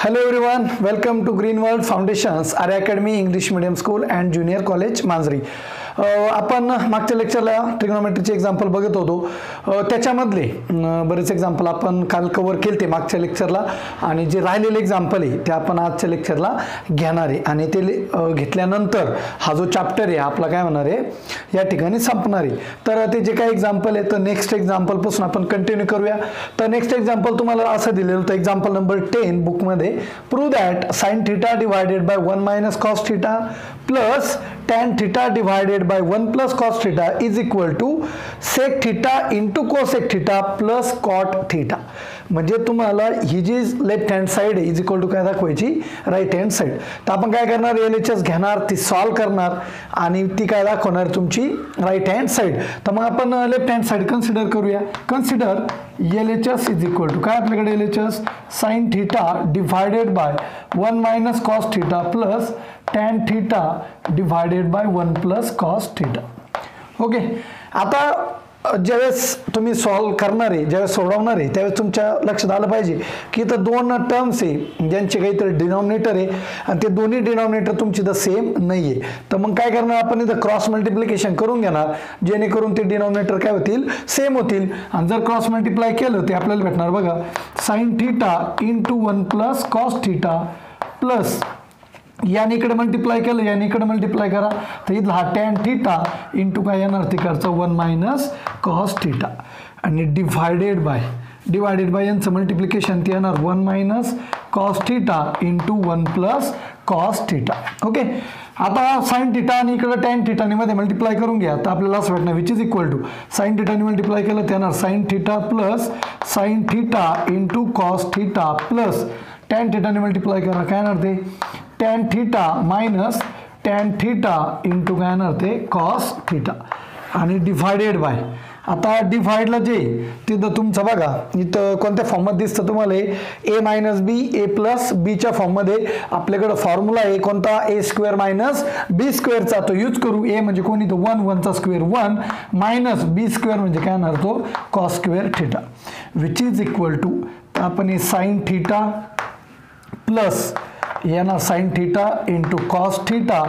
Hello everyone, welcome to Green World Foundations Arya Academy English Medium School and Junior College Manjri. आपण मागच्या लेक्चरला ट्रिग्नोमेट्रीचे example बघत होतो. त्याच्यामधले बरेच एक्झाम्पल आपण काल कव्हर केले मागच्या लेक्चरला आणि जे राहिलेले एक्झाम्पल आहे ते आपण आजच्या लेक्चरला घेणार आहे आणि ते घेतल्यानंतर हा जो चॅप्टर आहे आपला काय होणार आहे या ठिकाणी संपणार आहे. तर ते जे काही एक्झाम्पल आहे तर नेक्स्ट एक्झाम्पल पासून आपण कंटिन्यू करूया. तर नेक्स्ट एक्झाम्पल तुम्हाला असं दिलेलं होतं एक्झाम्पल नंबर 10 बुक मध्ये. Prove that sin θ divided by 1 - cos θ plus tan θ divided by 1 plus cos theta is equal to sec theta into cosec theta plus cot theta. म्हणजे तुम्हाला ही जी लेफ्ट हँड साइड आहे is equal to काय दाखवायची right hand side. तर आपण काय करणार LHS घेणार ती सॉल्व करणार आणि ती काय दाखवणार तुमची राईट हँड साइड. तर मग आपण लेफ्ट हँड साइड कन्सिडर करूया. Consider LHS is equal to काय आपल्याकडे LHS sin θ divided by 1 - cos θ plus tan θ divided by 1 plus cos θ. Okay. आता ज्यावेळेस तुम्ही सॉल्व करणार आहे ज्यावेळेस सोडवणार आहे त्यावेळेस तुमच्या लक्षात आलं पाहिजे की इथं दोन टर्म्स आहे ज्यांचे काहीतरी डिनॉमिनेटर आहे आणि ते दोन्ही डिनॉमिनेटर तुमची तर सेम नाही आहे. तर मग काय करणार आपण इथं क्रॉस मल्टिप्लिकेशन करून घेणार जेणेकरून ते डिनॉमिनेटर काय होतील सेम होतील. आणि जर क्रॉस मल्टिप्लाय केलं ते आपल्याला भेटणार बघा sin θ into 1 plus cos θ plus याने इकडे मल्टिप्लाय केलं याने इकडे मल्टिप्लाय करा तर इथला हा tan θ इंटू काय येणार तिकडचा 1 - cos θ आणि डिवाइडेड बाय यांचं मल्टिप्लिकेशन ते येणार 1 - cos θ into 1 plus cos θ. Okay. आता sin θ आणि इकडे tan θ ने मध्ये मल्टिप्लाय करून घ्या तर आपल्याला असं भेटणार which is equal to sin θ ने मल्टिप्लाय केलं ते येणार sin θ plus sin θ into cos θ plus tan θ ने मल्टिप्लाय करा काय येणार ते tan θ मायनस tan θ इंटू काय येणार ते cos θ आणि डिवाइडेड बाय. आता डिवाइडला जे तिथं तुमचं बघा इथं कोणत्या फॉर्ममध्ये दिसतं तुम्हाला a - b a प्लस बीच्या फॉर्ममध्ये आपल्याकडं फॉर्म्युला आहे कोणता a² - b² चा तो यूज करू. a म्हणजे कोणी तो 1 1 चा स्क्वेअर 1 मायनस b² म्हणजे काय येणार तो cos² θ which is equal to आपण हे sin θ प्लस येणार sin θ इंटू cos θ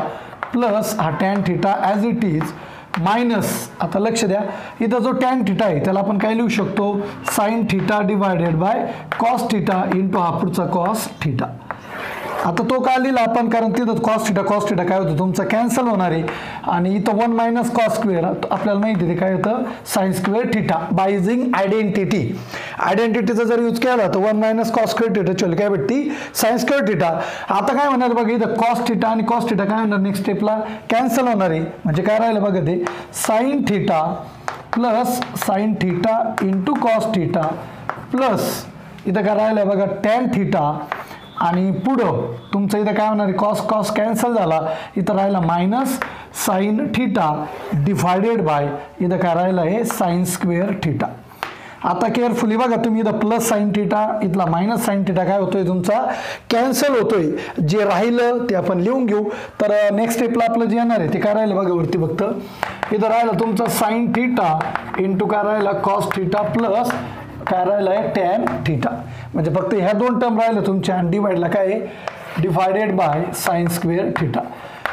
प्लस हा tan θ as it is minus. आता लक्ष द्या इथं जो tan θ आहे त्याला आपण काय लिहू शकतो sin θ divided by cos θ into हा पुढचा cos θ. आता तो काय लिहिला आपण कारण तिथं cos θ काय होतं तुमचं कॅन्सल होणार आहे आणि इथं 1 - cos² आपल्याला माहिती आहे काय होतं sin² θ बाय युजिंग आयडेंटिटीचा जर यूज केला तर 1 - cos² θ चल काय भेटती sin² θ. आता काय होणार बघा इथं cos θ आणि cos θ काय होणार नेक्स्ट स्टेपला कॅन्सल होणार आहे म्हणजे काय राहिलं बघा ते sin θ plus sin θ into cos θ plus इथं काय राहिलं बघा tan θ आणि पुढं तुमचं इथं काय होणार cos कॅन्सल झाला इथं राहिला मायनस sin θ डिवाइडेड बाय इथं काय राहिलं आहे sin² θ. आता केअरफुली बघा तुम्ही इथं प्लस sin θ इथला मायनस sin θ काय होतोय तुमचा कॅन्सल होतोय. जे राहिलं ते आपण लिहून घेऊ. तर नेक्स्ट स्टेपला आपलं जे येणार आहे ते काय राहिलं बघा वरती फक्त इथं राहिलं तुमचं sin θ इंटू काय राहिला cos θ प्लस काय राहिलं आहे tan θ म्हणजे फक्त ह्या दोन टर्म राहिलं तुमच्या आणि डिवाइडला काय आहे डिवाइडेड बाय sin² θ.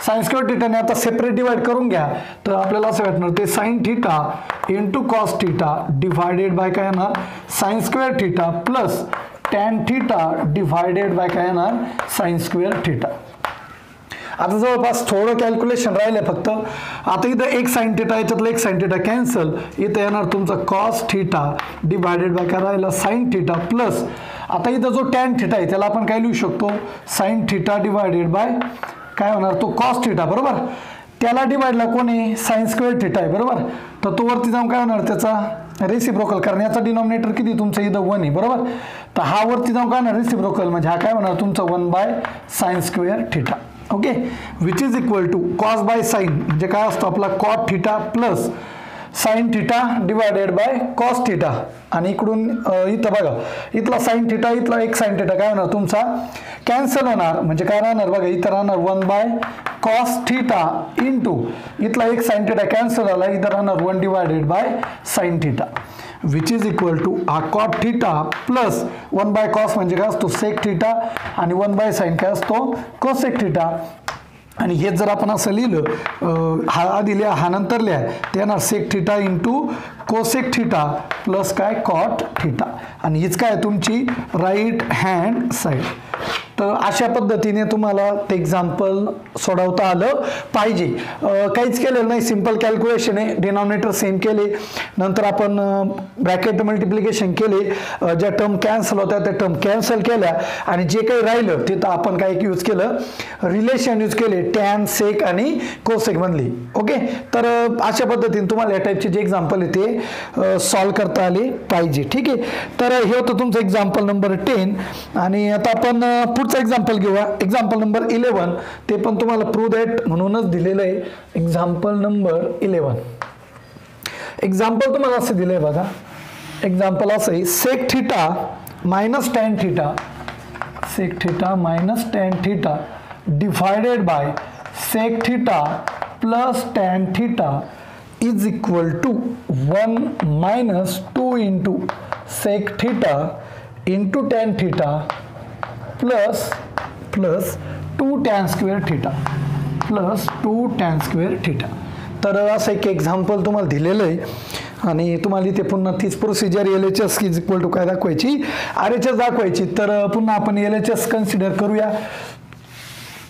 sin² θ ने आता सेपरेट डिवाइड करून घ्या तर आपल्याला असं भेटणार ते sin θ into cos θ divided by काय येणार sin² θ plus tan θ divided by काय येणार sin² θ. आता जवळपास थोडं कॅल्क्युलेशन राहिलं फक्त. आता इथं एक sin θ याच्यातलं एक sin θ कॅन्सल इथं येणार तुमचं cos θ डिवाइडेड बाय काय राहिलं sin θ प्लस आता इथं जो tan θ आहे त्याला आपण काय लिहू शकतो sin θ डिवाइडेड बाय काय होणार तो cos θ बरोबर. त्याला डिवाइडला कोणी sin² θ आहे बरोबर. तर तो वरती जाऊन काय होणार त्याचा रेसिप्रोकल करण्याचा डिनॉमिनेटर किती तुमचं इथं 1 आहे बरोबर. तर हा वरती जाऊन काय होणार रेसिप्रोकल म्हणजे हा काय होणार तुमचा 1/sin² θ. Okay. Which is equal to cos बाय sin म्हणजे काय असतो आपला cot θ plus sin θ divided by cos θ आणि इकडून इथं बघा इथला sin θ इथला एक sin θ काय होणार तुमचा कॅन्सल होणार म्हणजे काय राहणार बघा इथं राहणार 1/cos θ इंटू इथला एक sin θ कॅन्सल झाला इथं राहणार 1 divided by sin θ which is equal to हा cot theta plus 1 by cos म्हणजे काय असतो सेक थिटा आणि 1 बाय साइन काय असतो कोसेक थिटा. आणि हेच जर आपण असं लिहिलं हा आधी लिहा हा नंतर लिहा ते येणार sec theta into cosec theta plus काय कॉट थिटा आणि हीच काय तुमची राईट हँड साईड. तर अशा पद्धतीने तुम्हाला ते एक्झाम्पल सोडवता आलं पाहिजे. काहीच केलेलं नाही, सिंपल कॅल्क्युलेशन आहे. डिनॉमिनेटर सेम केले, नंतर आपण ब्रॅकेट मल्टिप्लिकेशन केले, ज्या टर्म कॅन्सल होत्या त्या टर्म कॅन्सल केल्या आणि जे काही राहिलं तिथं आपण काय यूज केलं रिलेशन यूज केले टॅन सेक आणि कोसेक मधली. ओके, तर अशा पद्धतीने तुम्हाला या टाईपचे जे एक्झाम्पल आहे ते सॉल्व करता आले पाहिजे. ठीक आहे, तर हे होतं तुमचं एक्झाम्पल नंबर 10. आणि आता आपण पुढचं एक्झाम्पल घेऊया, एक्झाम्पल नंबर 11. ते पण तुम्हाला प्रूव्ह दॅट म्हणूनच दिलेलं आहे. Example number 11. एक्झाम्पल तुम्हाला असं दिलंय बघा. एक्झाम्पल असं आहे sec theta minus tan theta, sec theta minus tan theta divided by sec theta plus tan theta is equal to 1 minus 2 into sec theta into tan theta plus 2 tan square theta plus 2 tan square theta. तर असं एक example तुम्हाला दिलेलं आहे आणि तुम्हाला इथे पुन्हा तीच procedure LHS is equal to काय दाखवायची RHS दाखवायची. तर पुन्हा आपण LHS कन्सिडर करूया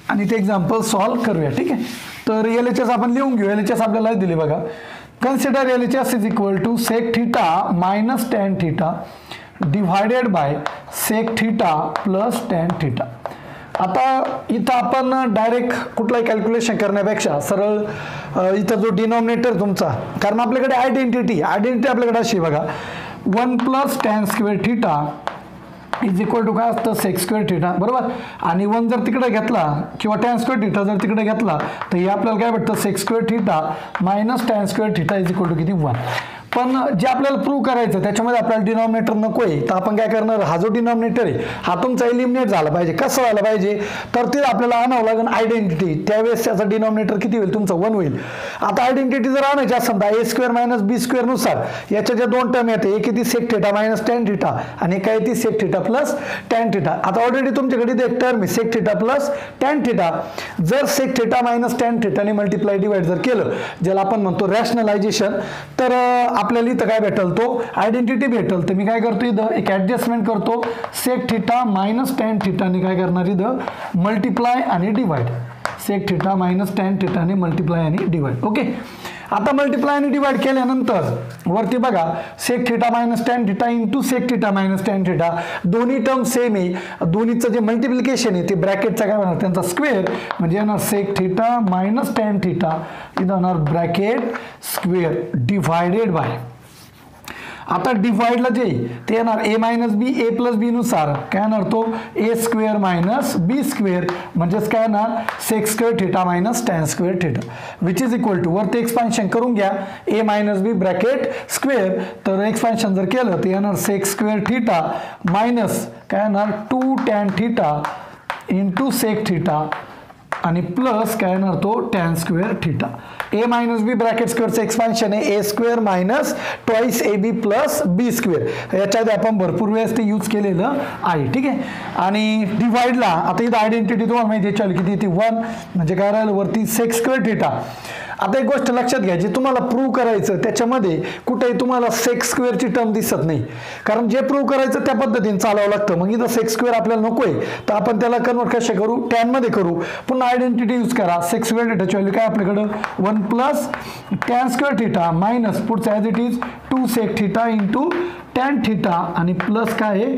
आणि ते एक्झाम्पल सॉल्व करूया. ठीक आहे, तर LHS आपण लिहून घेऊ. LHS आपल्याला दिले बघा. Consider LHS is equal to sec theta minus tan theta divided by sec theta plus tan theta. आता इथं आपण डायरेक्ट कुठलाही कॅल्क्युलेशन करण्यापेक्षा सरळ इथं जो डिनॉमिनेटर तुमचा, कारण आपल्याकडे आयडेंटिटी आपल्याकडे अशी बघा 1 plus tan square theta is equal to काय असतं सेक स्क्वेअर थिटा बरोबर. आणि 1 जर तिकडे घेतला किंवा टॅन स्क्वेअर थिटा जर तिकडे घेतला तर हे आपल्याला काय भेटतं sec square theta minus tan square theta is equal to किती 1. पण जे आपल्याला प्रूव्ह करायचं त्याच्यामध्ये आपल्याला डिनॉमिनेटर नको आहे. तर आपण काय करणार, हा जो डिनॉमिनेटर आहे हा तुमचा एलिमिनेट झाला पाहिजे. कसं व्हायला पाहिजे, तर ते आपल्याला आणावं लागेल आयडेंटिटी. त्यावेळेस त्याचा डिनॉमिनेटर किती होईल तुमचा 1 होईल. आता आयडेंटिटी जर आणायची असेल तर a square minus B square नुसार याच्या ज्या दोन टर्म येते एक किती sec theta minus tan theta आणि काय ती sec theta plus tan theta. आता ऑलरेडी तुमच्याकडे एक टर्म आहे sec theta plus tan theta. जर सेक थिटा मायनस टॅन थिटाने मल्टिप्लाय डिवाइड जर केलं ज्याला आपण म्हणतो रॅशनलायझेशन, तर आपल्याला इथं काय भेटल तो आयडेंटिटी भेटल. तर मी काय करतो इथं एक ऍडजस्टमेंट करतो सेक थिटा मायनस टॅन थिटाने काय करणार इथं मल्टिप्लाय आणि divide. Sec theta minus tan थिटाने मल्टिप्लाय आणि डिवाइड. ओके, आता मल्टिप्लाय आणि डिवाइड केल्यानंतर वरती बघा sec theta minus tan theta into sec theta minus tan theta दोन्ही टर्म सेम आहे. दोन्हीचं जे मल्टिप्लिकेशन आहे ते ब्रॅकेटचा काय होणार त्यांचा स्क्वेअर म्हणजे येणार sec theta minus tan theta इथं होणार ब्रॅकेट स्क्वेअर डिवायडेड बाय. आता डिवाइडला जे ते येणार a minus B A plus B नुसार काय येणार तो a square minus B square म्हणजेच काय येणार sec square theta minus tan square theta which is equal to वरती एक्सपान्शन करून घ्या a minus B bracket square. तर एक्सपान्शन जर केलं तर येणार सेक स्क्वेअर थिटा मायनस काय येणार 2 tan theta into sec theta आणि प्लस काय येणार तो tan square theta. a minus B bracket स्क्वेअरचं एक्सपान्शन आहे a square minus twice ab plus B square. याच्यात आपण भरपूर वेळेस ते यूज केलेलं आहे. ठीक आहे, आणि डिवाइडला आता इथं आयडेंटिटी तुम्हाला माहिती आहे चल किती ती 1 म्हणजे काय राहिलं वरती सेक स्क्वेअर थिटा. आता एक गोष्ट लक्षात घ्या, जे तुम्हाला प्रूव्ह करायचं त्याच्यामध्ये कुठेही तुम्हाला सेक स्क्वेअरची टर्म दिसत नाही, कारण जे प्रूव्ह करायचं त्या पद्धतीने चालावं लागतं. मग इथं सेक स्क्वेअर आपल्याला नको आहे तर आपण त्याला कन्वर्ट कसे करू टॅन मध्ये करू. पुन्हा आयडेंटिटी यूज करा सेक स्क्वेअर थिटाची व्हॅल्यू काय आपल्याकडं 1 plus tan square theta minus पुढचा as it is 2 sec theta into tan theta आणि प्लस काय आहे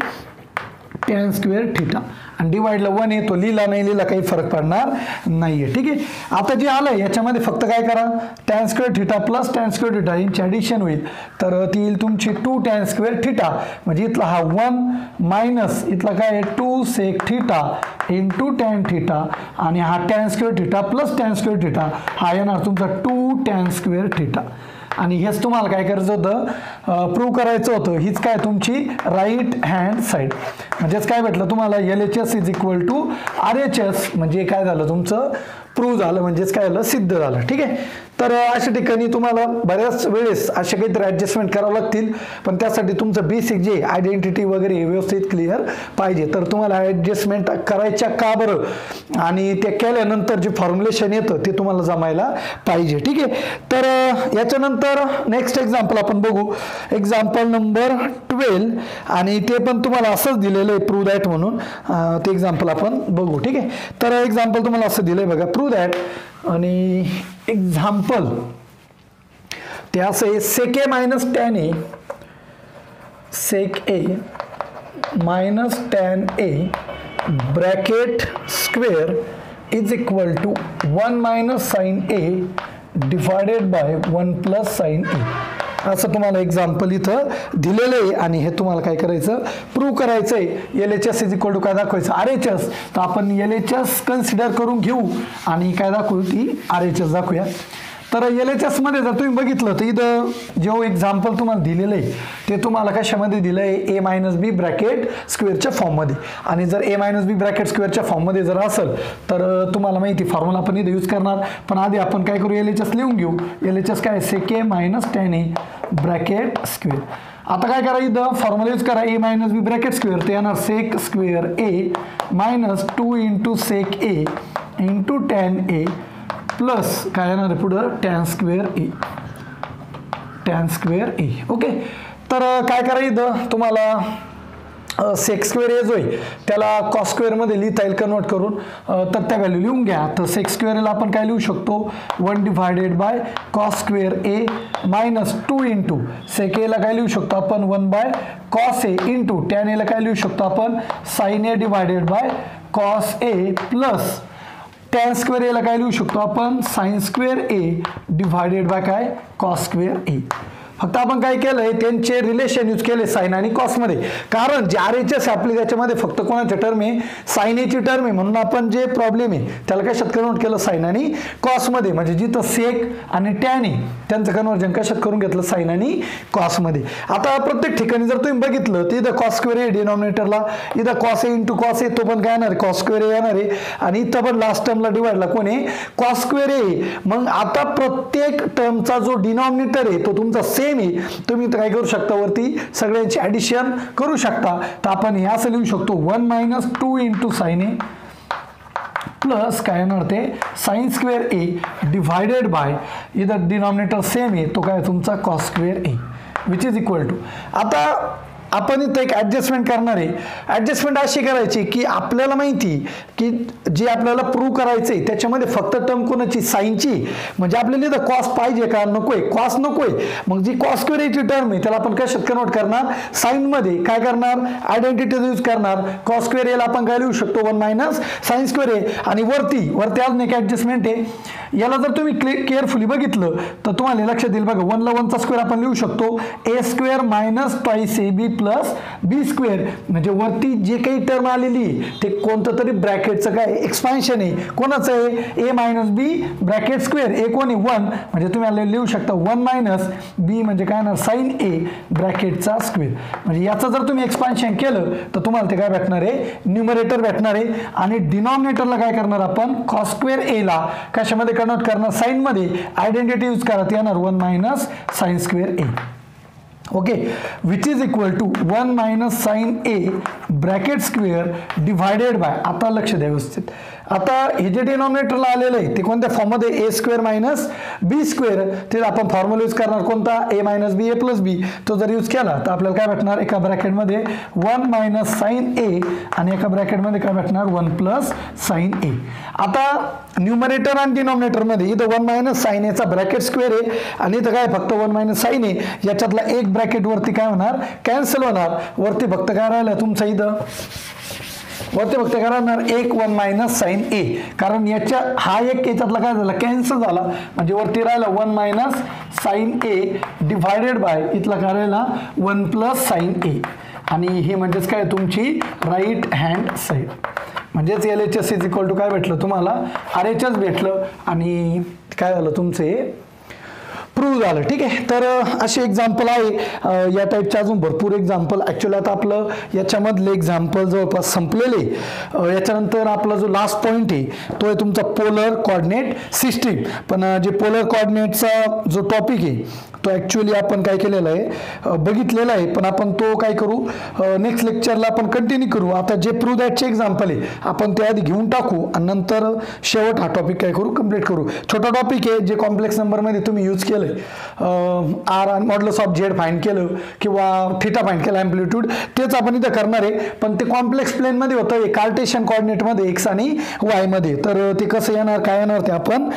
टॅन स्क्वेअर थिटा आणि डिवाइडला 1 आहे तो लिहिला नाही लिहिला काही फरक पडणार नाहीये. ठीक आहे, आता जे आलंय याच्यामध्ये फक्त काय करा tan square theta plus tan square theta यांची ॲडिशन होईल. तर ती येईल तुमची 2 टॅन स्क्वेअर थिटा म्हणजे इथला हा 1 मायनस इथला काय आहे 2 sec theta into tan theta आणि हा tan square theta plus tan square theta हा येणार तुमचा 2 टॅन स्क्वेअर थिटा. आणि हेच तुम्हाला काय करायचं होतं प्रूव्ह करायचं होतं. हीच काय तुमची राईट हँड साईड म्हणजेच काय भेटलं तुम्हाला LHS is equal to RHS म्हणजे काय झालं तुमचं प्रूव्ह झालं, म्हणजेच काय झालं, सिद्ध झालं. ठीक आहे. तर अशा ठिकाणी तुम्हाला बऱ्याच वेळेस अशा काहीतरी ॲडजस्टमेंट करावं लागतील, पण त्यासाठी तुमचं बेसिक जे आयडेंटिटी वगैरे व्यवस्थित क्लिअर पाहिजे. तर तुम्हाला ॲडजस्टमेंट करायच्या का बरं आणि ते केल्यानंतर जे फॉर्म्युलेशन येतं ते तुम्हाला जमायला पाहिजे. ठीक आहे. तर याच्यानंतर नेक्स्ट एक्झाम्पल आपण बघू, एक्झाम्पल नंबर 12, आणि ते पण तुम्हाला असंच दिलेलं आहे, प्रूव्ह दॅट म्हणून. ते एक्झाम्पल आपण बघू. ठीक आहे. तर एक्झाम्पल तुम्हाला असं दिलं आहे बघा, प्रूव्ह दॅट, आणि एक्झाम्पल ते असं आहे, sec A minus tan A, sec A minus tan A bracket square is equal to 1 minus sine A divided by 1 plus sine A. असं तुम्हाला एक्झाम्पल इथं दिलेलं आहे, आणि हे तुम्हाला काय करायचं, प्रूव्ह करायचं आहे. LHS इज इक्वल टू काय दाखवायचं, RHS. तर आपण LHS कन्सिडर करून घेऊ आणि काय दाखवू, ती RHS दाखवूया. तर LHS मध्ये जर तुम्ही बघितलं तर इथं जो एक्झाम्पल तुम्हाला दिलेलं आहे ते तुम्हाला कशामध्ये दिलं आहे, ए मायनस बी ब्रॅकेट स्क्वेअरच्या फॉर्ममध्ये. आणि जर ए मायनस बी ब्रॅकेट स्क्वेअरच्या फॉर्ममध्ये जर असेल तर तुम्हाला माहिती फॉर्म्युला आपण इथं यूज करणार. पण आधी आपण काय करू, LHS लिहून घेऊ. LHS काय, सेक A minus tan A bracket square. आता काय करा, इथं फॉर्म्युला यूज करा, ए मायनस बी ब्रॅकेट स्क्वेअर, ते येणार sec square A minus 2 into sec A into tan A plus काय येणार आहे पुढं, tan square A, tan square A. Okay. तर काय करा, इथं तुम्हाला सेक स्क्वेअर ए जो आहे त्याला कॉस स्क्वेअरमध्ये लिहिता येईल कन्वर्ट करून, तर त्या व्हॅल्यू लिहून घ्या. तर सेक स्क्वेअरला आपण काय लिहू शकतो, 1 divided by cos square A minus 2 into sec एला काय लिहू शकतो आपण, 1 by cos A into tan एला काय लिहू शकतो आपण, sine A divided by cos A plus tan square एला काय लिहू शकतो आपण, sine square A divided by काय, कॉस स्क्वेअर ए. फक्त आपण काय केलंय, त्यांचे रिलेशन यूज केले साइन आणि कॉसमध्ये, कारण जे RHS आपले त्याच्यामध्ये फक्त कोणाचे टर्म आहे, साइन एची टर्म आहे, म्हणून आपण जे प्रॉब्लेम आहे त्याला कशात कन्वर्ट केलं, साइन आणि कॉसमध्ये. म्हणजे जिथं सेक आणि टॅन आहे त्यांचं कन्वर्जन कशात करून घेतलं, साइन आणि कॉसमध्ये. आता प्रत्येक ठिकाणी जर तुम्ही बघितलं तर इथं कॉस स्क्वेअर ए डिनॉमिनेटरला, इथं cos A into cos A, तो पण काय येणार आहे, कॉस स्क्वेअर ए येणार आहे, आणि इथं पण लास्ट टर्मला डिवाइडला कोण आहे, कॉस स्क्वेअर ए. मग आता प्रत्येक टर्मचा जो डिनॉमिनेटर आहे तो तुमचा सेम, तुम्ही काय करू शकता, वरती सगळ्यांची ऍडिशन करू शकता. तर आपण हे असं लिहू शकतो, 1 minus 2 into sine A plus काय येणार ते, sine square A divided by, इथं डिनॉमिनेटर सेम आहे तो काय तुमचा cos square A, which is equal to. आता आपण इथं एक ॲडजस्टमेंट करणार आहे. ॲडजस्टमेंट अशी करायची की आपल्याला माहिती की जे आपल्याला प्रूव्ह करायचं आहे त्याच्यामध्ये फक्त टर्म कोणाची, साईनची. म्हणजे आपल्याला इथं कॉस पाहिजे का, नकोय, कॉस नकोय. मग जी कॉस स्क्वेअरची टर्म आहे त्याला आपण कशात कन्वर्ट करणार, साईनमध्ये. काय करणार, आयडेंटिटी यूज करणार. कॉस स्क्वेअर एला आपण काय लिहू शकतो, 1 मायनस साइन स्क्वेअर ए. आणि वरती अजून एक ॲडजस्टमेंट आहे. याला जर तुम्ही केअरफुली बघितलं तर तुम्हाला लक्षात येईल बघा, 1 ला 1चा स्क्वेअर आपण लिहू शकतो, A square minus twice A B plus B square. म्हणजे वरती जे काही टर्म आलेली ते कोणतं तरी ब्रॅकेटचं काय एक्सपान्शन आहे, कोणाचं आहे, ए मायनस बी ब्रॅकेट स्क्वेअर. ए कोणी 1, म्हणजे तुम्ही लिहू शकता 1 मायनस बी म्हणजे काय ना साइन ए ब्रॅकेटचा स्क्वेअर. म्हणजे याचं जर तुम्ही एक्सपान्शन केलं तर तुम्हाला ते काय भेटणार आहे, न्यूमरेटर भेटणार आहे. आणि डिनॉमिनेटरला काय करणार आपण, कॉस स्क्वेअर ए ला कशामध्ये कन्वर्ट करणार, साइन मध्ये. आयडेंटिटी यूज करा, ते येणार 1 minus sine square A. Okay, which is equal to 1 minus sine A bracket square divided by. आता लक्ष द्या व्यवस्थित. आता हे जे डिनॉमिनेटरला आलेलं आहे ते कोणत्या फॉर्ममध्ये, ए स्क्वेअर मायनस बी स्क्वेअर. ते आपण फॉर्म्युला यूज करणार कोणता, ए मायनस बी ए प्लस बी. तो जर यूज केला तर आपल्याला काय भेटणार, एका ब्रॅकेटमध्ये 1 मायनस साइन ए आणि एका ब्रॅकेटमध्ये काय भेटणार, 1 प्लस साइन ए. आता न्यूमरेटर आणि डिनॉमिनेटरमध्ये इथं 1 मायनस साइन एचा ब्रॅकेट स्क्वेअर आहे आणि इथं काय फक्त 1 मायनस साइन ए. याच्यातला एक ब्रॅकेट वरती काय होणार, कॅन्सल होणार. वरती फक्त काय राहिलं तुमचं, इथं वरती फक्त काय राहणार, 1 मायनस साइन ए. कारण याच्या हा एक याच्यातला काय झाला, कॅन्सल झाला. म्हणजे वरती राहिला 1 minus sine A divided by इथला काय राहिला 1 प्लस साइन ए. आणि ही म्हणजेच काय तुमची राईट हँड साईड. म्हणजेच LHS इज इक्वल टू काय भेटलं तुम्हाला, RHS भेटलं. आणि काय झालं तुमचे प्रूव्ह झालं. ठीक आहे, तर असे एक्झाम्पल आहे. या टाईपचे अजून भरपूर एक्झाम्पल. ॲक्च्युली आता आपलं याच्यामधले एक्झाम्पल जवळपास संपलेले. याच्यानंतर आपला जो लास्ट पॉईंट आहे तो आहे तुमचा पोलर कोऑर्डिनेट सिस्टीम. पण जे पोलर कोऑर्डिनेटचा जो टॉपिक आहे तो ॲक्च्युली आपण काय केलेला आहे, बघितलेला आहे. पण आपण तो काय करू, नेक्स्ट लेक्चरला आपण कंटिन्यू करू. आता जे प्रूव्ह दॅटचे एक्झाम्पल आहे आपण ते आधी घेऊन टाकू आणि नंतर शेवट हा टॉपिक काय करू, कंप्लीट करू. छोटा टॉपिक आहे जे कॉम्प्लेक्स नंबरमध्ये तुम्ही यूज केलं आहे, आर आणि मॉड्युलस ऑफ झेड फाइंड केलं किंवा थिटा फाइंड केलं, ॲम्प्लिट्यूड, तेच आपण इथं करणार आहे. पण ते कॉम्प्लेक्स प्लेनमध्ये होतं, कार्टेशियन कोऑर्डिनेटमध्ये एक्स आणि वायमध्ये. तर ते कसं येणार काय येणार ते आपण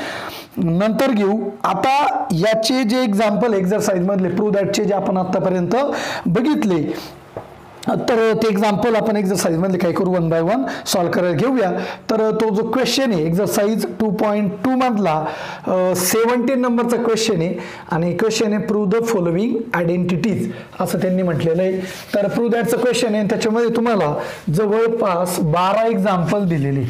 नंतर घेऊ. आता याचे जे एक्झाम्पल एक्झरसाइज मधले प्रूव्ह दॅटचे जे आपण आतापर्यंत बघितले, तर ते एक्झाम्पल आपण एक्झरसाइज मधले काय करू, 1 बाय 1 सॉल्व्ह करायला घेऊया. तर तो जो क्वेश्चन आहे एक्झरसाइज 2.2 मधला 17 नंबरचा क्वेश्चन आहे आणि क्वेश्चन आहे प्रूव्ह द फॉलोइंग आयडेंटिटीज असं त्यांनी म्हटलेलं आहे. तर प्रूव्ह दॅटचं क्वेश्चन आहे, त्याच्यामध्ये तुम्हाला जवळपास 12 एक्झाम्पल दिलेले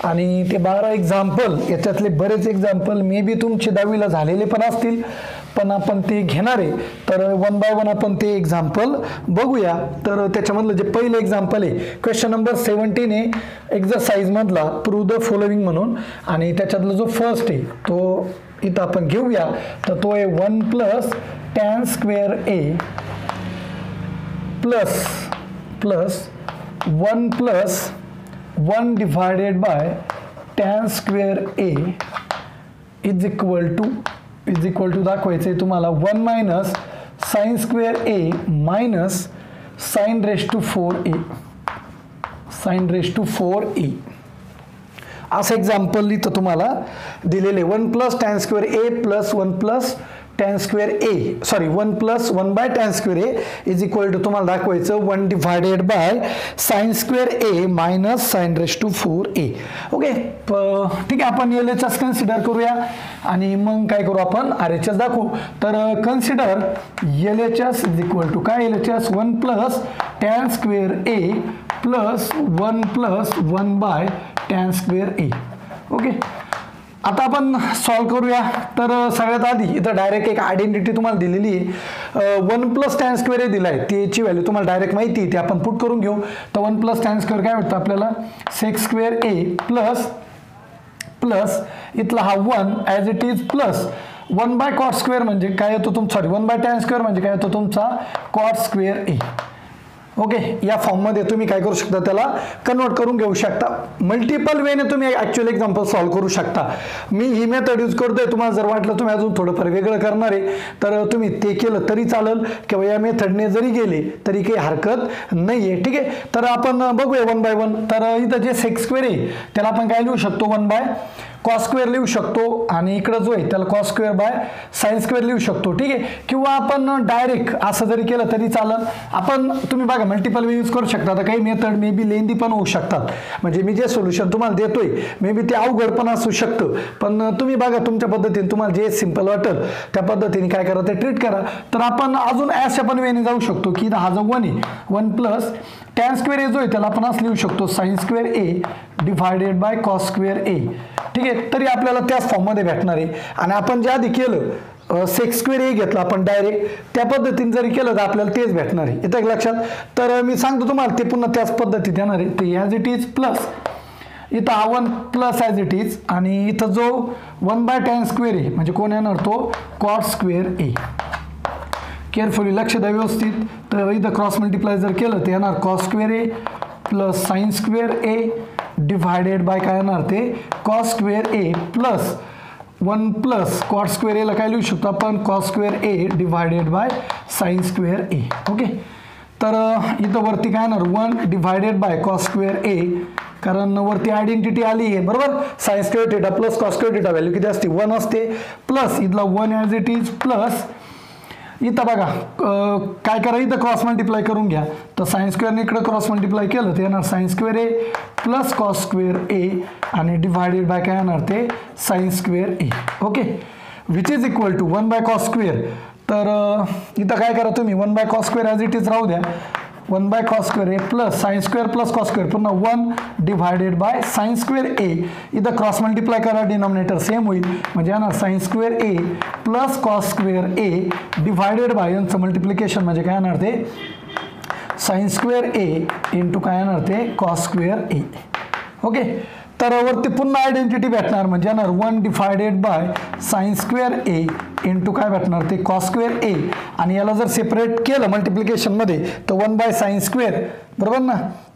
आणि ते 12 एक्झाम्पल याच्यातले बरेच एक्झाम्पल मे बी तुमचे 10वीला झालेले पण असतील, पण आपण ते घेणार आहे. तर 1 बाय 1 आपण ते एक्झाम्पल बघूया. तर त्याच्यामधलं जे पहिलं एक्झाम्पल आहे क्वेश्चन नंबर 17 आहे एक्झरसाइज मधला प्रूव्ह द फॉलोइंग म्हणून, आणि त्याच्यातला जो फर्स्ट आहे तो इथं आपण घेऊया. तर तो आहे 1 plus tan square A plus 1 plus 1 divided by tan square a is equal to दाखवायचं आहे तुम्हाला 1 minus sin square a minus sin raised to 4a असं एक्झाम्पल इथं तुम्हाला दिलेले. 1 plus tan square A plus 1 plus tan square a, sorry 1 plus 1 by tan square a is equal to तुम्हाला दाखवायचं 1 divided by sin square a minus sin raised to 4a. Okay, ठीक आहे, आपण LHS consider करूया आणि मग काय करू आपण RHS दाखवू. तर consider LHS is equal to काय, LHS 1 plus tan square a plus 1 plus 1 by tan square a. Okay, आता आपण सॉल्व करूया. तर सगळ्यात आधी इथं डायरेक्ट एक आयडेंटिटी तुम्हाला दिलेली आहे. 1 प्लस टॅन स्क्वेअर ए दिला आहे, त्याची व्हॅल्यू तुम्हाला डायरेक्ट माहिती आहे, ती आपण पुट करून घेऊ. तर 1 प्लस टॅन स्क्वेअर काय वाटतं आपल्याला, सेक्स स्क्वेअर ए प्लस इथला हा 1 as it is plus 1 by cot square म्हणजे काय येतो तुमचा, सॉरी 1 बाय टॅन स्क्वेअर म्हणजे काय येतो तुमचा कॉट स्क्वेअर ए. ओके, या फॉर्ममध्ये तुम्ही काय करू शकता, त्याला कन्वर्ट करून घेऊ शकता. मल्टिपल वेने तुम्ही ॲक्च्युअल एक्झाम्पल सॉल्व्ह करू शकता. मी ही मेथड यूज करतोय, तुम्हाला जर वाटलं तुम्ही अजून थोडंफार वेगळं करणार आहे तर तुम्ही ते केलं तरी चालेल किंवा या मेथडने जरी गेले तरी काही हरकत नाही आहे. ठीक आहे, तर आपण बघूया 1 बाय 1. तर इथं जे सेक्स स्क्वेअर आहे त्याला आपण काय लिहू शकतो, 1 बाय कॉस स्क्वेअर लिहू शकतो आणि इकडं जो आहे त्याला cos square by sine square लिहू शकतो. ठीक आहे, किंवा आपण डायरेक्ट असं जरी केलं तरी चालेल. आपण तुम्ही बघा मल्टिपल वे यूज करू शकता. आता काही मेथड मे बी लेंदी पण होऊ शकतात, म्हणजे मी जे सोल्युशन तुम्हाला देतोय मे बी ते अवघड पण असू शकतं, पण तुम्ही बघा तुमच्या पद्धतीने तुम्हाला जे सिंपल वाटेल त्या पद्धतीने काय करा ते ट्रीट करा. तर आपण अजून अशा पण वेने जाऊ शकतो की हा जो 1 आहे 1 प्लस टॅन स्क्वेअर ए जो आहे त्याला आपण असं लिहू शकतो sine square A divided by cos square A. ठीक आहे, तरी आपल्याला त्याच फॉर्ममध्ये भेटणार आहे. आणि आपण जे आधी केलं सेक्स स्क्वेअर ए घेतला आपण डायरेक्ट, त्या पद्धतीने जरी केलं तर आपल्याला तेच भेटणार आहे. येतं लक्षात. तर मी सांगतो तुम्हाला ते पुन्हा त्याच पद्धतीत येणार आहे. ते ॲज इट इज प्लस इथं हा 1 प्लस ॲज इट इज आणि इथं जो 1 बाय टॅन स्क्वेअर ए म्हणजे कोण येणार तो कॉट स्क्वेअर ए. केअरफुली लक्ष द्या व्यवस्थित. तर इथं क्रॉस मल्टिप्लाय जर केलं तर येणार cos square A plus sine square A divided by काय येणार ते cos square A plus 1 plus cot square एला काय लिहू शकतो आपण cos square A divided by sine square A. Okay, तर इथं वरती काय येणार 1 डिवायडेड बाय कॉस स्क्वेअर ए, कारण वरती आयडेंटिटी आली आहे बरोबर. Sign square theta plus cos square theta value किती असते 1 असते, प्लस इथला 1 ॲज इट इज प्लस इथं बघा काय करा इथं क्रॉस मल्टिप्लाय करून घ्या. तर साइन स्क्वेअरने इकडं क्रॉस मल्टिप्लाय केलं ते येणार sine square A plus cos square A आणि डिवायडेड बाय काय येणार ते sine square A. Okay, which is equal to 1 by cos square. तर इथं काय करा तुम्ही 1 by cos square as it is राहू द्या 1 by cos square A plus sine square plus cos square पुन्हा 1 divided by sine square A, इथं cross multiply करा डिनॉमिनेटर सेम होईल म्हणजे येणार sine square A plus cos square A divided bye यांचं multiplication म्हणजे काय येणार ते साइन स्क्वेअर ए इंटू काय येणार ते कॉस स्क्वेअर ए. ओके, तर वरती पुन्हा आयडेंटिटी भेटणार म्हणजे येणार 1 divided by sine square A into काय भेटणार ते कॉस स्क्वेअर ए, आणि याला जर सेपरेट केलं मल्टिप्लिकेशनमध्ये तर 1 बाय साइन स्क्वेअर, बरोबर ना.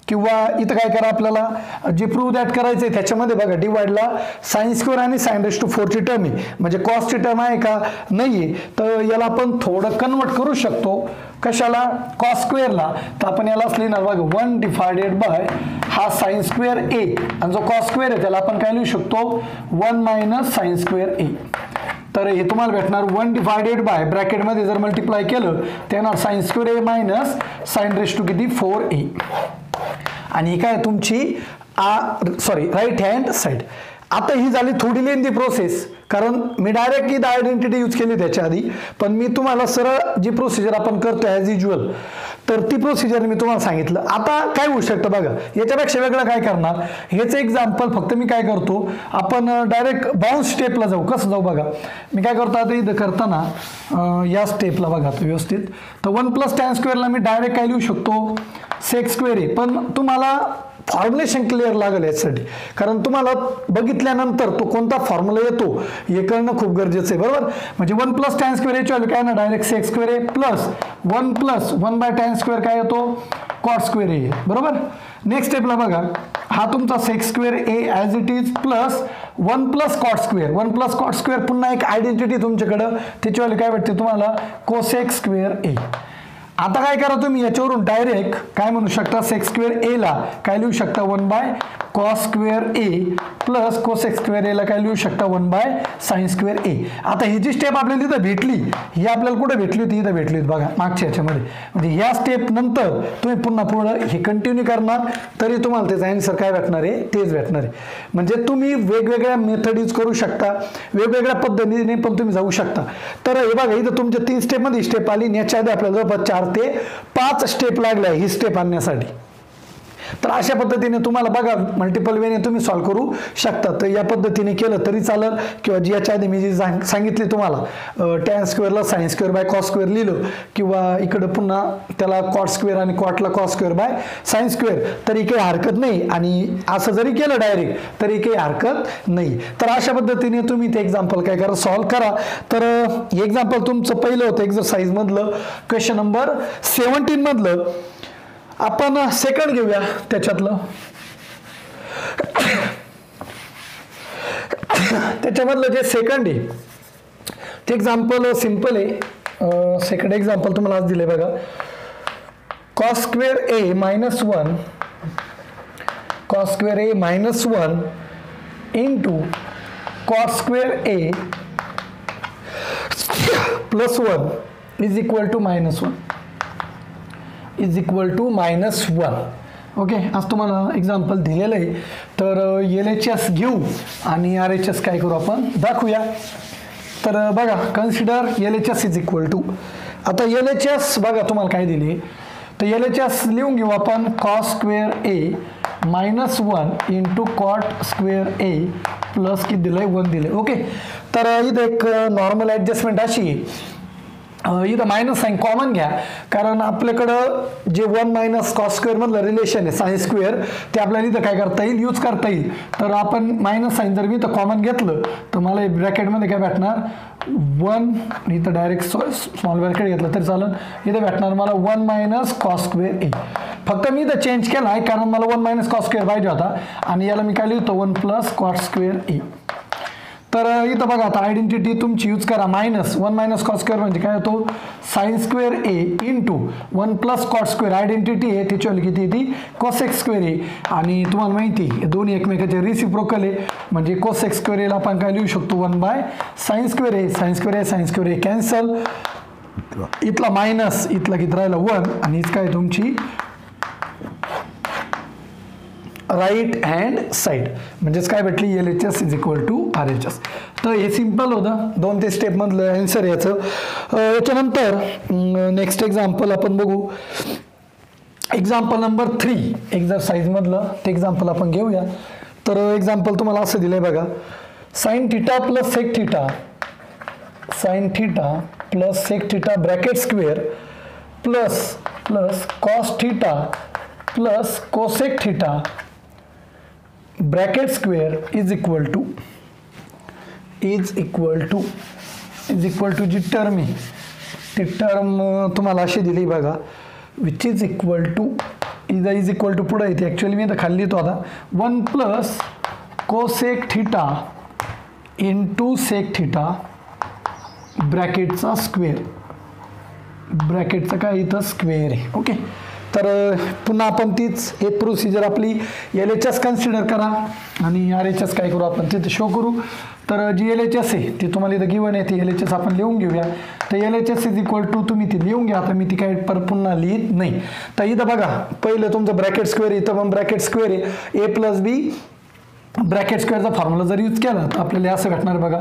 किंवा इथं काय करा आपल्याला जे प्रूव्ह दॅट करायचं आहे त्याच्यामध्ये बघा डिवाइडला साइन स्क्वेअर आणि साइन रेज टू 4 ची टर्म आहे म्हणजे कॉसची टर्म आहे का नाही आहे, तर याला आपण थोडं कन्वर्ट करू शकतो कशाला कॉस स्क्वेअरला. तर आपण याला लिहिणार बघा 1 डिवायडेड बाय हा साइन स्क्वेअर ए आणि जो कॉस स्क्वेअर आहे त्याला आपण काय लिहू शकतो 1 मायनस साइन स्क्वेअर ए. तर हे तुम्हाला भेटणार 1 डिवायडेड बाय ब्रॅकेटमध्ये जर मल्टिप्लाय केलं तर येणार sine square A minus sine raise to किती 4a, आणि काय तुमची राईट हँड साईड. आता ही झाली थोडी लेंदी प्रोसेस कारण मी डायरेक्टली द आयडेंटिटी यूज केली त्याच्या आधी, पण मी तुम्हाला सरळ जी प्रोसिजर आपण करतो ॲज युज्युअल तर ती प्रोसिजर मी तुम्हाला सांगितलं. आता काय होऊ शकतं बघा, याच्यापेक्षा वेगळं काय करणार, हेच एक्झाम्पल फक्त मी काय करतो आपण डायरेक्ट बाउन्स स्टेपला जाऊ. कसं जाऊ बघा, मी काय करतो आता इथं करताना या स्टेपला बघा तो व्यवस्थित, तर 1 प्लस टॅन स्क्वेअरला मी डायरेक्ट काय लिहू शकतो सेक स्क्वेअर आहे, पण तुम्हाला फॉर्म्युलेशन क्लिअर लागेल यासाठी कारण तुम्हाला बघितल्यानंतर तो कोणता फॉर्म्युला येतो हे कळणं खूप गरजेचं आहे, बरोबर. म्हणजे 1 प्लस टॅन स्क्वेअर याची व्हॅल्यू काय ना डायरेक्ट सेक स्क्वेअर आहे plus 1 plus 1 by tan square काय येतो कॉट स्क्वेअर आहे, बरोबर. नेक्स्ट स्टेपला बघा हा तुमचा sec square A as it is plus 1 plus cot square, 1 plus cot square पुन्हा एक आयडेंटिटी तुमच्याकडं त्याची व्हॅल्यू काय भेटते तुम्हाला कोसेक स्क्वेअर ए. आता काय करा तुम्ही याच्यावरून डायरेक्ट काय म्हणू शकता सेक स्क्वेअर ए ला काय लिहू शकता 1 by cos square A plus cosec square A ला काय लिहू शकता 1 बाय साइन स्क्वेअर ए. आता ही जी स्टेप आपल्याला तिथं भेटली ही आपल्याला कुठे भेटली होती इथं भेटली होती बघा मागच्या याच्यामध्ये, म्हणजे ह्या स्टेप नंतर तुम्ही पुन्हा पुढं हे कंटिन्यू करणार तरी तुम्हाला त्याचा आन्सर काय भेटणार आहे तेच भेटणार आहे. म्हणजे तुम्ही वेगवेगळ्या मेथड यूज करू शकता, वेगवेगळ्या पद्धतीने पण तुम्ही जाऊ शकता. तर हे बघा इथं तुमच्या 3 स्टेपमध्ये स्टेप आली, याच्या आधी आपल्याला जवळपास 4 ते 5 स्टेप लागल्या ही स्टेप आणण्यासाठी. तर अशा पद्धतीने तुम्हाला बघा मल्टिपल वेने तुम्ही सॉल्व्ह करू शकता. तर या पद्धतीने केलं तरी चालेल किंवा जी याच्या आधी मी जी सांगितली तुम्हाला टॅन स्क्वेअरला sine square by cos square लिहिलं किंवा इकडं पुन्हा त्याला कॉट स्क्वेअर आणि कॉटला cos square by sine square तरी काही हरकत नाही, आणि असं जरी केलं डायरेक्ट तरी काही हरकत नाही. तर अशा पद्धतीने तुम्ही ते एक्झाम्पल काय करा सॉल्व्ह करा. तर हे एक्झाम्पल तुमचं पहिलं होतं एक्झरसाइज मधलं क्वेश्चन नंबर 17 मधलं. आपण सेकंड घेऊया त्याच्यातलं. त्याच्यामधलं जे सेकंड आहे ते एक्झाम्पल सिंपल आहे. सेकंड एक्झाम्पल तुम्हाला आज दिले बघा cos square A minus 1 cos square A minus 1 into cos square A plus 1 is equal to minus 1 is equal to minus 1. Okay, आज तुम्हाला एक्झाम्पल दिलेलं आहे. तर LHS घेऊ आणि RHS काय करू आपण दाखवूया. तर बघा consider LHS is equal to, आता LHS बघा तुम्हाला काय दिले तर LHS लिहून घेऊ आपण cos square A minus 1 into cot square A plus किती दिलं आहे 1 दिले. ओके, तर इथं एक नॉर्मल ॲडजस्टमेंट अशी आहे इथं मायनस साईन कॉमन घ्या कारण आपल्याकडं जे 1 मायनस कॉस स्क्वेअर मधलं रिलेशन आहे साइन स्क्वेअर ते आपल्याला इथं काय करता येईल यूज करता येईल. तर आपण मायनस साईन जर मी इथं कॉमन घेतलं तर मला ब्रॅकेटमध्ये काय भेटणार 1, इथं डायरेक्ट स्मॉल ब्रॅकेट घेतलं तरी चालेल, इथं भेटणार मला 1 मायनस कॉस स्क्वेअर ए. फक्त मी इथं चेंज केला आहे कारण मला 1 मायनस कॉस स्क्वेअर पाहिजे होता आणि याला मी काय लिहितो 1 प्लस कॉट स्क्वेअर ए. तर इथं बघा आता आयडेंटिटी तुमची यूज करा मायनस 1 मायनस कॉस स्क्वेअर म्हणजे काय होतो sine square A into 1 plus cot square identity आहे त्याची व्हॅल्यू किती येते कोसेक स्क्वेअर आहे आणि तुम्हाला माहिती आहे दोन्ही एकमेकाचे रिसिप्रोकल आहे म्हणजे कोसेक स्क्वेअर एला आपण काय लिहू शकतो 1 by sine square A sign square A sign square A cancel, इथला मायनस इथला किती राहिला 1 आणि हीच काय तुमची राईट हँड साईड म्हणजेच काय भेटली LHS is equal to RHS. तर हे सिम्पल होतं 2 ते स्टेप मधलं आन्सर याचं. याच्यानंतर नेक्स्ट एक्झाम्पल आपण बघू एक्झाम्पल नंबर 3 एक्झरसाइजमधलं ते एक्झाम्पल आपण घेऊया. तर एक्झाम्पल तुम्हाला असं दिलं आहे बघा, sine theta plus sec theta, sine theta plus sec theta bracket square plus plus cos theta plus cosec theta bracket square is equal to जी टर्म आहे ती टर्म तुम्हाला अशी दिली बघा, which is equal to is equal to पुढे येते, actually मी आता खाली लिहितो आता 1 plus cosec theta into sec theta ब्रॅकेटचा स्क्वेअर, ब्रॅकेटचं काय इथं स्क्वेअर आहे. ओके, तर पुन्हा आपण तीच हे प्रोसिजर आपली LHS कन्सिडर करा आणि RHS काय करू आपण तिथे शो करू. तर जी LHS आहे ती तुम्हाला इथं गिवन आहे, ती LHS आपण लिहून घेऊया. तर LHS इज इक्वल टू तुम्ही ती लिहून घ्या, आता मी ती काय पुन्हा लिहित नाही. तर इथं बघा पहिलं तुमचं ब्रॅकेट स्क्वेअर, इथं पण ब्रॅकेट स्क्वेअर आहे, A प्लस बी ब्रॅकेट स्क्वेअरचा फॉर्म्युला जर यूज केला तर आपल्याला असं भेटणार बघा,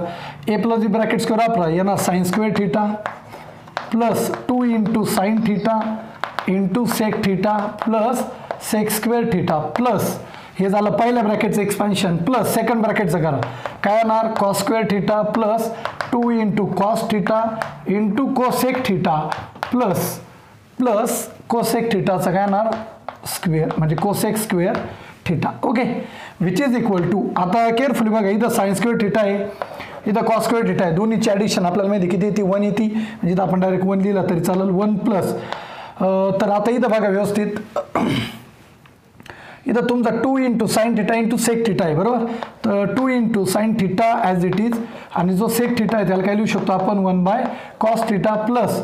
A plus B bracket square वापरा येणार sine square theta plus 2 into sine theta into sec theta plus sec square theta plus हे झालं पहिल्या ब्रॅकेटचं एक्सपान्शन प्लस सेकंड ब्रॅकेटचं करा, काय होणार cos square theta plus 2 into cos theta into cosec theta plus plus cosec थिटाचं काय होणार स्क्वेअर म्हणजे cosec square theta. Okay, which is equal to, आता केअरफुली बघा इथं साइन स्क्वेअर थिटा आहे, इथं कॉस स्क्वेअर थिटा आहे, दोन्हीची ॲडिशन आपल्याला माहिती किती येते 1 येते, म्हणजे इथं आपण डायरेक्ट 1 लिहिला तरी चालेल 1 प्लस. तर आता इथं बघा व्यवस्थित इथं तुमचा 2 into sine theta into sec theta आहे बरोबर. तर 2 into sine theta as it is आणि जो सेक थिटा आहे त्याला काय लिहू शकतो आपण 1 by cos theta plus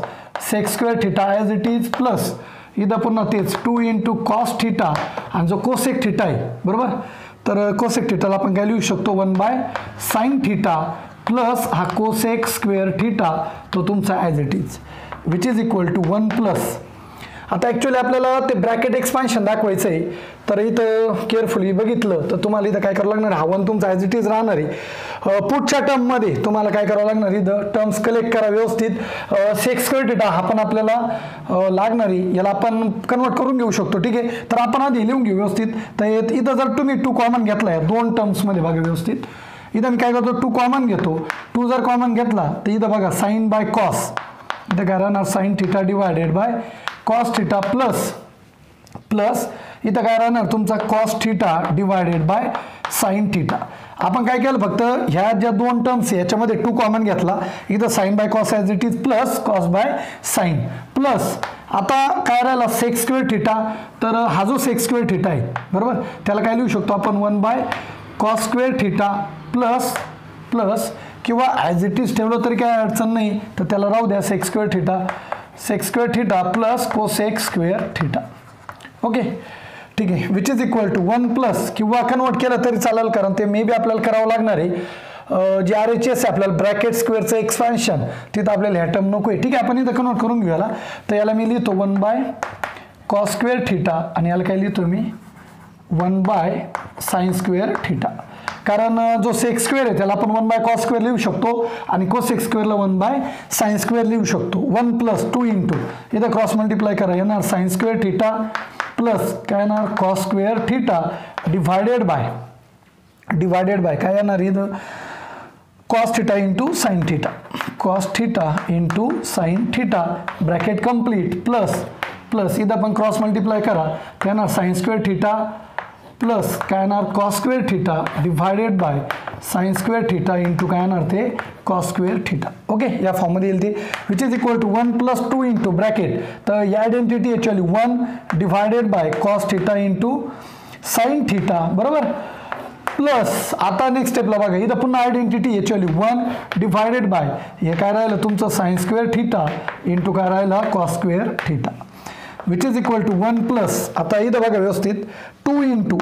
sec square theta as it is plus इथं पुन्हा तेच 2 इंटू कॉस थिटा आणि जो कोसेक थिटा आहे बरोबर. तर कोसेक थिटाला आपण काय लिहू शकतो 1 बाय साइन थिटा प्लस हा कोसेक स्क्वेअर थिटा तो तुमचा as it is which is equal to 1 plus. आता ॲक्च्युअली आपल्याला ते ब्रॅकेट एक्सपान्शन दाखवायचं आहे, तर इथं केअरफुली बघितलं तर तुम्हाला इथं काय करावं लागणार, हा 1 तुमचा ॲज इट इज राहणार आहे. पुढच्या टर्ममध्ये तुम्हाला काय करावं लागणार, इथं टर्म्स कलेक्ट करा व्यवस्थित. सेक स्क्वेअर थिटा हा पण आपल्याला लागणार आहे, याला आपण कन्वर्ट करून घेऊ शकतो. ठीक आहे, तर आपण आधी लिहून घेऊ व्यवस्थित. तर इथं जर तुम्ही 2 कॉमन घेतला आहे दोन टर्म्समध्ये बघा व्यवस्थित, इथं मी काय करतो 2 कॉमन घेतो, 2 जर कॉमन घेतला तर इथं बघा साइन बाय कॉस, इथं काय राहणार sine theta divided by cos theta plus plus इथं काय राहणार तुमचा cos theta divided by sine theta. आपण काय केलं फक्त ह्या ज्या दोन टर्म्स आहे याच्यामध्ये 2 कॉमन घेतला, इथं sine by cos as it is plus cos by sine plus आता काय राहिला सेक स्क्वेअर थिटा. तर हा जो सेक स्क्वेअर थिटा आहे बरोबर त्याला काय लिहू शकतो आपण 1 by cos square theta plus plus किंवा ॲज इट इज ठेवलं तरी काय अडचण नाही, तर त्याला राहू द्या sec square theta plus cosec square theta. Okay ठीक आहे, which is equal to 1 plus किंवा कन्वर्ट केलं तरी चालेल, कारण ते मे बी आपल्याला करावं लागणार आहे. जे RHS आहे आपल्याला ब्रॅकेट स्क्वेअरचं एक्सपान्शन तिथं आपल्याला ह्या टर्म नको आहे. ठीक आहे, आपण इथं कन्वर्ट करून घेऊया. तर याला मी लिहितो 1 बाय कॉस स्क्वेअर थिटा आणि याला काय लिहितो मी 1 बाय साइन स्क्वेअर थिटा, कारण जो सेक स्क्वेअर आहे त्याला आपण 1 बाय कॉस स्क्वेअर लिहू शकतो आणि कोसेक स्क्वेअरला 1 बाय साइन स्क्वेअर लिहू शकतो. 1 प्लस 2 इंटू इथं क्रॉस मल्टिप्लाय करा येणार साइन स्क्वेअर थिटा प्लस काय येणार cos square theta divided by काय येणार इथं cos theta into sine theta, cos theta into sine theta bracket complete plus plus इथं पण क्रॉस मल्टिप्लाय करा काय येणार साइन स्क्वेअर थिटा प्लस काय येणार cos square theta divided by sine square theta into काय येणार ते कॉस स्क्वेअर थिटा. ओके, या फॉर्ममध्ये येईल ते which is equal to 1 plus 2 into bracket. तर या identity actually 1 divided by cos theta into sine theta बरोबर प्लस आता नेक्स्ट स्टेपला बघा इथं पुन्हा आयडेंटिटी ॲक्च्युअली 1 डिवायडेड बाय हे काय राहिलं तुमचं साइन स्क्वेअर थिटा इंटू काय राहिला cos square theta which is equal to 1 plus आता इथं बघा व्यवस्थित 2 इंटू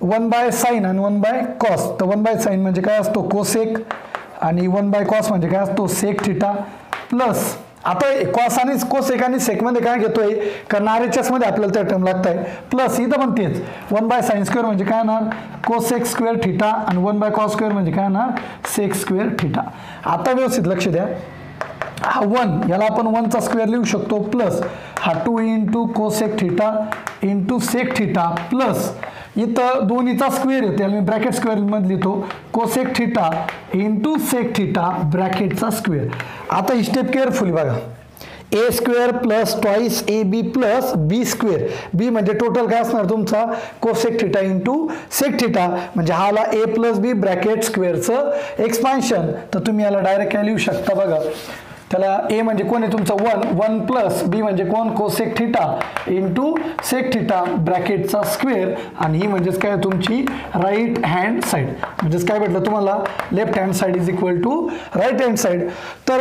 1 बाय साइन आणि 1 बाय कॉस. तर 1 बाय साइन म्हणजे काय असतो कोसेक आणि 1 बाय कॉस म्हणजे काय असतो सेक थिटा प्लस आता कॉस आणि कोसेक आणि सेकमध्ये काय घेतोय कारण RHS मध्ये आपल्याला त्या टर्म लागत आहे प्लस इथं पण तेच 1 बाय साइन स्क्वेअर म्हणजे काय येणार कोसेक स्क्वेअर थिटा आणि 1 बाय कॉस स्क्वेअर म्हणजे काय येणार सेक स्क्वेअर थिटा. आता व्यवस्थित लक्ष द्या, हा 1 याला आपण 1चा स्क्वेअर लिहू शकतो प्लस हा 2 into cosec theta into sec theta plus इथं दोन्हीचा स्क्वेअर येतो याला मी ब्रॅकेट स्क्वेअर मध्ये लिहितो cosec theta into sec theta ब्रॅकेटचा स्क्वेअर. आता ही स्टेप केअरफुली बघा. A square plus twice A B plus B square. B म्हणजे टोटल काय असणार तुमचा cosec theta into sec theta म्हणजे हा आला ए प्लस बी ब्रॅकेट स्क्वेअरचं एक्सपान्शन. तर तुम्ही याला डायरेक्ट काय लिहू शकता बघा. त्याला ए म्हणजे कोण आहे तुमचा 1 प्लस बी म्हणजे कोण cosec theta into sec theta ब्रॅकेटचा स्क्वेअर आणि ही म्हणजेच काय तुमची राईट हँड साईड. म्हणजेच काय भेटलं तुम्हाला left hand side is equal to right hand side. तर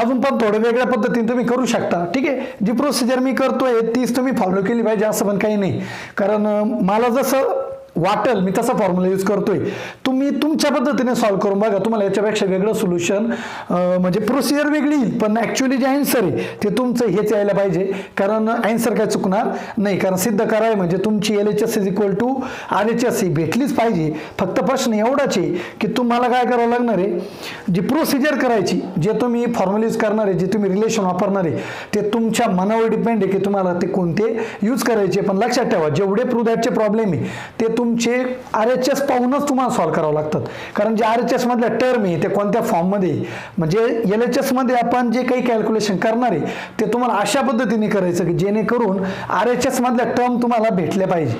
अजून पण थोडं वेगळ्या पद्धतीने तुम्ही करू शकता. ठीक आहे. जी प्रोसिजर मी करतोय तीच तुम्ही फॉलो केली पाहिजे असं पण काही नाही. कारण मला जसं वाटेल मी तसा फॉर्म्युला यूज करतोय. तुम्ही तुमच्या पद्धतीने सॉल्व्ह करून बघा. तुम्हाला याच्यापेक्षा वेगळं सोल्युशन म्हणजे प्रोसिजर वेगळी येईल पण ॲक्च्युअली जे आन्सर आहे ते तुमचं हेच यायला पाहिजे. कारण आन्सर काय चुकणार नाही. कारण सिद्ध कराय म्हणजे तुमची LHS is equal to RHS ही भेटलीच पाहिजे. फक्त प्रश्न एवढाच आहे की तुम्हाला काय करावं लागणार आहे. जी प्रोसिजर करायची जे तुम्ही फॉर्म्युला यूज करणार आहे जे तुम्ही रिलेशन वापरणार आहे ते तुमच्या मनावर डिपेंड आहे की तुम्हाला ते कोणते यूज करायचे. पण लक्षात ठेवा जेवढे प्रूव्हचे प्रॉब्लेम आहे ते तुमचे RHS पाहूनच तुम्हाला सॉल्व्ह करावं लागतात. कारण जे RHS मधल्या टर्म आहे ते कोणत्या फॉर्ममध्ये म्हणजे LHS मध्ये आपण जे काही कॅल्क्युलेशन करणार आहे ते तुम्हाला अशा पद्धतीने करायचं की जेणेकरून RHS मधल्या टर्म तुम्हाला भेटल्या पाहिजे.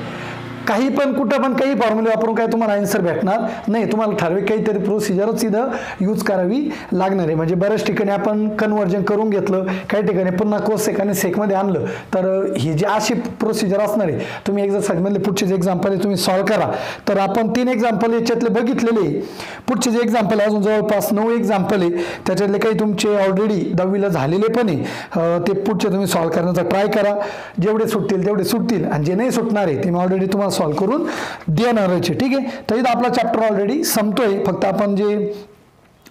काही पण कुठं पण काही फॉर्म्युला वापरून काय तुम्हाला आन्सर भेटणार नाही. तुम्हाला ठराविक काहीतरी प्रोसिजरच इथं यूज करावी लागणार आहे. म्हणजे बऱ्याच ठिकाणी आपण कन्वर्जन करून घेतलं काही ठिकाणी पुन्हा कोसेक आणि सेकमध्ये आणलं तर ही जी अशी प्रोसिजर असणार आहे. तुम्ही एक्झरसाइजमधले पुढचे जे एक्झाम्पल आहे तुम्ही सॉल्व्ह करा. तर आपण 3 एक्झाम्पल याच्यातले बघितलेले. पुढचे जे एक्झाम्पल आहे अजून जवळपास 9 एक्झाम्पल आहे. त्याच्यातले काही तुमचे ऑलरेडी 10वीला झालेले पण आहे ते पुढचे तुम्ही सॉल्व्ह करण्याचा ट्राय करा. जेवढे सुटतील तेवढे सुटतील आणि जे नाही सुटणार आहे ते मी ऑलरेडी तुम्हाला सॉल्व्ह करून देणारच आहे. ठीक आहे. तर इथं आपला चॅप्टर ऑलरेडी संपतोय. फक्त आपण जे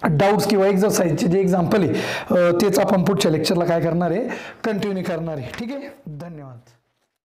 डाऊट्स किंवा एक्झरसाइजचे जे एक्झाम्पल आहे तेच आपण पुढच्या लेक्चरला काय करणार आहे कंटिन्यू करणार आहे. ठीक आहे. धन्यवाद.